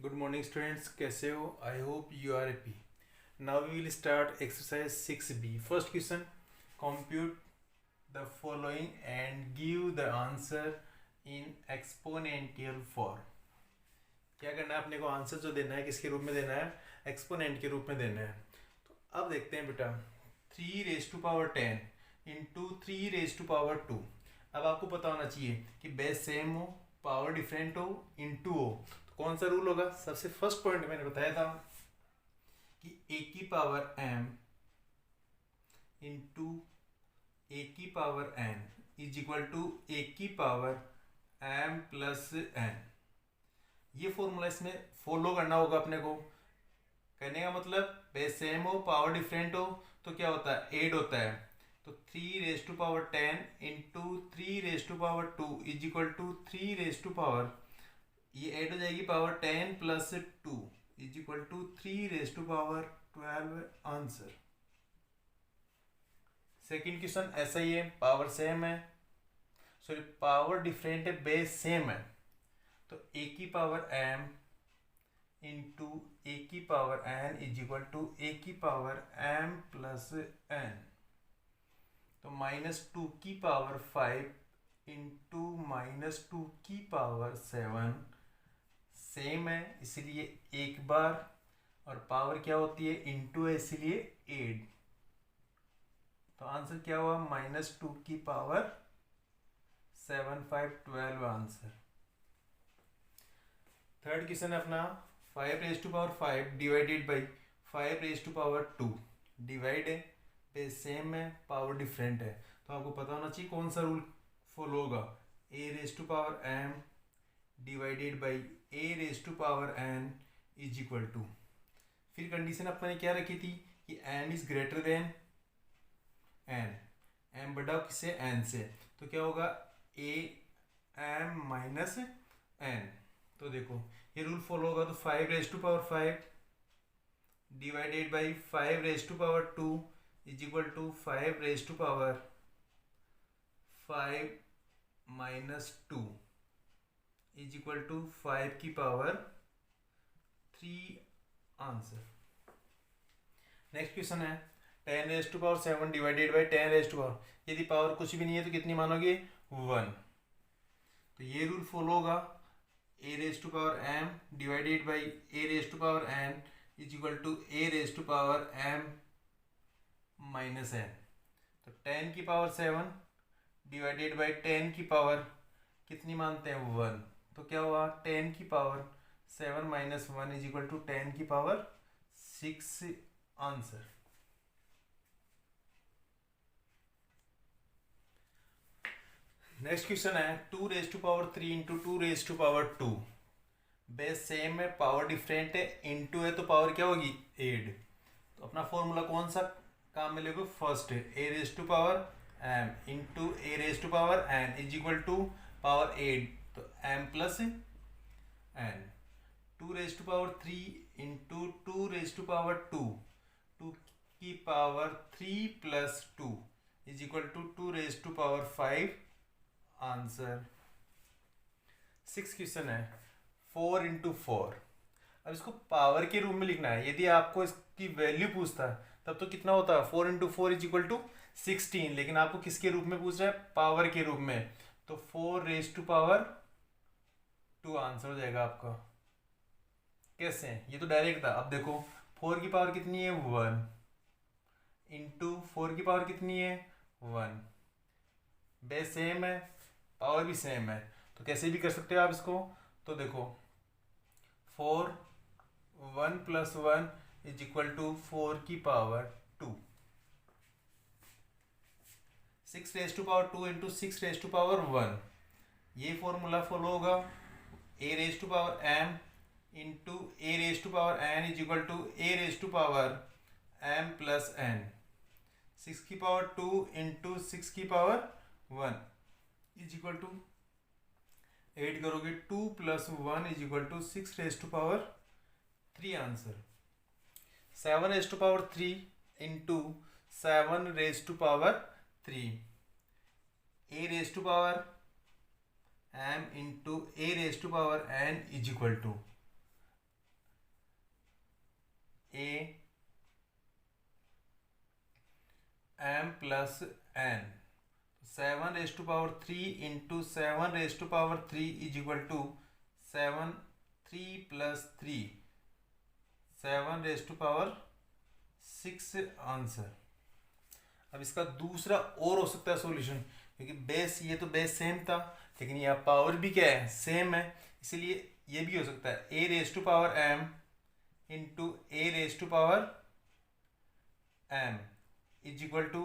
Good morning students, कैसे हो? I hope you are happy. Now we will start exercise 6b. First question, compute the following and give the answer in exponential form. क्या करना है अपने को? Answer जो देना है किसके रूप में देना है? एक्सपोनेंट के रूप में देना है. तो अब देखते हैं बेटा, 3 raised to power 10 into 3 raised to power 2. अब आपको पता होना चाहिए कि बेस सेम हो, पावर डिफरेंट हो, इंटू हो. तो कौन सा रूल होगा? सबसे फर्स्ट पॉइंट मैंने बताया था कि ए की पावर m इंटू ए की power n is equal to a की पावर m प्लस n. ये फॉर्मूला इसमें फॉलो करना होगा अपने को. करने का मतलब बेस सेम हो, पावर डिफरेंट हो तो क्या होता है? एड होता है. तो 3 raised to power 10 into 3 raised to power 2 is equal to 3 raised to power, ये ऐड हो जाएगी power 10 plus 2 is equal to 3 raised to power 12 answer. Second question ऐसा ही है, पावर सेम है, सॉरी पावर डिफरेंट है, बेस सेम है. तो ए की पावर m इंटू ए की power n is equal to a की पावर m प्लस n. तो -2 की पावर 5 इंटू -2 की पावर 7 सेम है, इसलिए एक बार, और पावर क्या होती है? इंटू है, इसलिए 8. तो आंसर क्या हुआ? -2 की पावर 7 5 12 आंसर. थर्ड क्वेश्चन है अपना, 5 raised to power 5 divided by 5 raised to power 2. Divide है, बेस सेम है, पावर डिफरेंट है, तो आपको पता होना चाहिए कौन सा रूल फॉलो होगा. a raised to power m divided by a raised to power n is equal to. फिर कंडीशन अपने क्या रखी थी कि m is greater than n, m बड़ा किससे? n से. तो क्या होगा? a m minus n. तो देखो ये रूल फॉलो होगा. तो 5 raised to power 5 divided by 5 raised to power 2 is equal to 5 raised to power 5 minus 2 is equal to 5 की पावर 3 आंसर. नेक्स्ट क्वेश्चन है 10 raised to power 7 divided by 10 raised to power. यदि power कुछ भी नहीं है तो कितनी मानोगे? 1. तो ये रूल फॉलो होगा, a raised to power m divided by a raised to power n is equal to a raised to power m minus n. तो 10 की पावर 7 डिवाइडेड बाई 10 की पावर कितनी मानते हैं? 1. तो क्या हुआ? 10 की power 7 minus 1 is equal to 10 की पावर 6 आंसर. नेक्स्ट क्वेश्चन है 2 raised to power 3 into 2 raised to power 2. Base same है, पावर डिफरेंट है, इंटू है, तो पावर क्या होगी? 8. तो अपना फॉर्मूला कौन सा काम में लेगा? फर्स्ट है a raised to power m into a raised to power n is equal to power 8, तो m plus n. 2 raised to power 3 into 2 raised to power 2, 2 की power 3 plus 2 is equal to 2 raised to power 5 answer. 6 question है 4 into 4. अब इसको power के रूप में लिखना है. यदि आपको इसकी वैल्यू पूछता तब तो कितना होता है? 4 इंटू 4 इज इक्वल टू 16. लेकिन आपको किसके रूप में पूछ रहा है? पावर के रूप में. तो 4 raised to power 2 आंसर हो जाएगा आपका. कैसे? ये तो डायरेक्ट था. अब देखो 4 की पावर कितनी है? 1 इंटू 4 की पावर कितनी है? 1. बेस सेम है, पावर भी सेम है, तो कैसे भी कर सकते हो आप इसको. तो देखो 4 1 प्लस 1 इज इक्वल टू 4 की power 2. 6 raised to power 2 into 6 raised to power 1. ये फॉर्मूला फॉलो होगा. a raised to power m into a raised to power n is equal to a raised to power m plus n. 6 की power 2 into 6 की power 1 is equal to 8 करोगे 2 plus 1 is equal to 6 raised to power 3 answer. 7 raised to power 3 into 7 raised to power 3, a raised to power m into a raised to power n is equal to A M plus N, 7⁻³ into 7⁻³ is equal to 7 3 + 3 7⁻6 answer. अब इसका दूसरा और हो सकता है solution, क्योंकि base, ये तो बेस सेम था लेकिन यहाँ पावर भी क्या है, सेम है, इसलिए ये भी हो सकता है a⁻m into a⁻m is equal to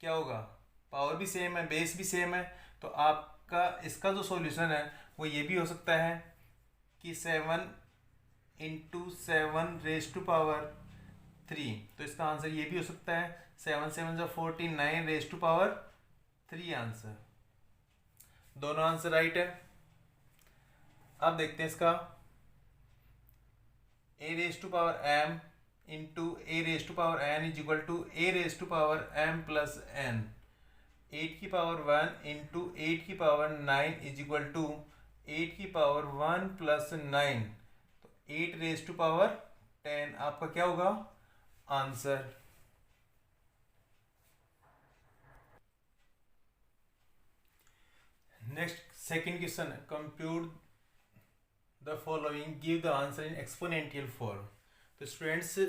क्या होगा, पावर भी सेम है, बेस भी सेम है, तो आपका इसका जो सॉल्यूशन है वो ये भी हो सकता है कि 7 इंटू 7⁻3, तो इसका आंसर ये भी हो सकता है 7 7 = 14 9⁻3 आंसर। दोनों आंसर राइट है। अब देखते हैं इसका a⁻m into a⁻n is equal to a⁻m plus n, 8⁻1 into 8⁻9 is equal to 8⁻1 plus 9, तो 8⁻10 आपका क्या होगा answer. Next second question, compute the following, give the answer in exponential form. तो स्टूडेंट्स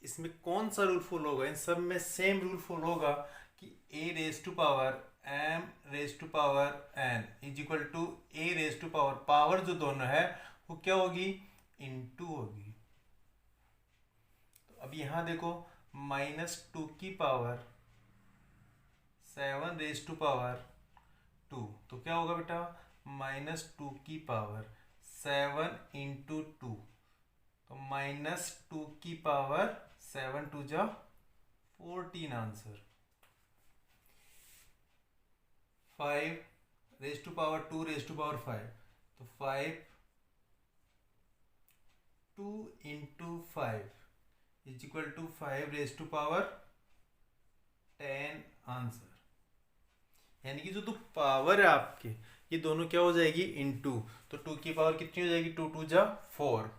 इसमें कौन सा रूल फॉलो होगा, इन सब में सेम रूल फॉलो होगा कि a⁻m⁻n is equal to a⁻, power जो दोनों है वो क्या होगी, इनटू होगी। तो अब यहाँ देखो -2 की पावर 7⁻², तो क्या होगा बेटा, -2 की पावर 7 इंटू 2, तो -2 की पावर 7 2 जा 14 आंसर। 5⁻²⁵, तो 5 2 into 5 is equal to 5⁻10 answer. यानी कि जो पावर है आपके, ये दोनों क्या हो जाएगी, इनटू, तो 2 की पावर कितनी हो जाएगी, 2 2 जा 4,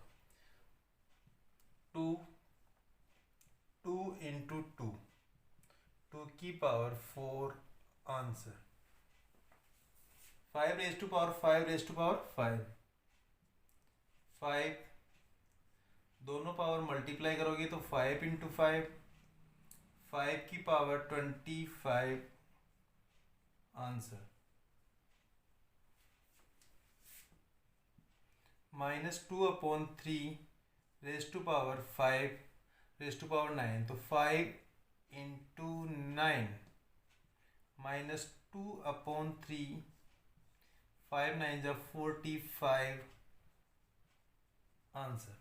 2 इंटू 2, 2 की पावर 4 आंसर। 5⁻5⁻5, 5 दोनों पावर मल्टीप्लाई करोगे तो 5 इंटू 5, 5 की पावर 25 आंसर। -2/3⁵5�9, तो 5 इंटू 9, -2/3, 5 9 जा 45 आंसर।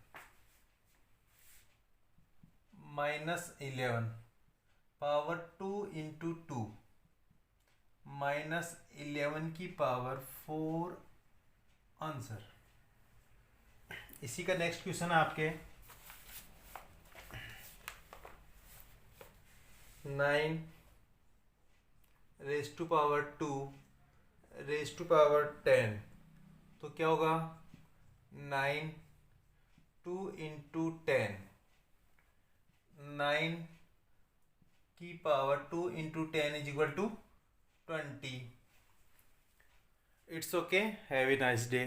-11 पावर 2 इंटू 2, -11 की पावर 4 आंसर। इसी का नेक्स्ट क्वेश्चन है आपके 9⁻²⁰10, तो क्या होगा, 9 2 इंटू 10, 9 की power 2 into 10 is equal to 20। It's okay, have a nice day.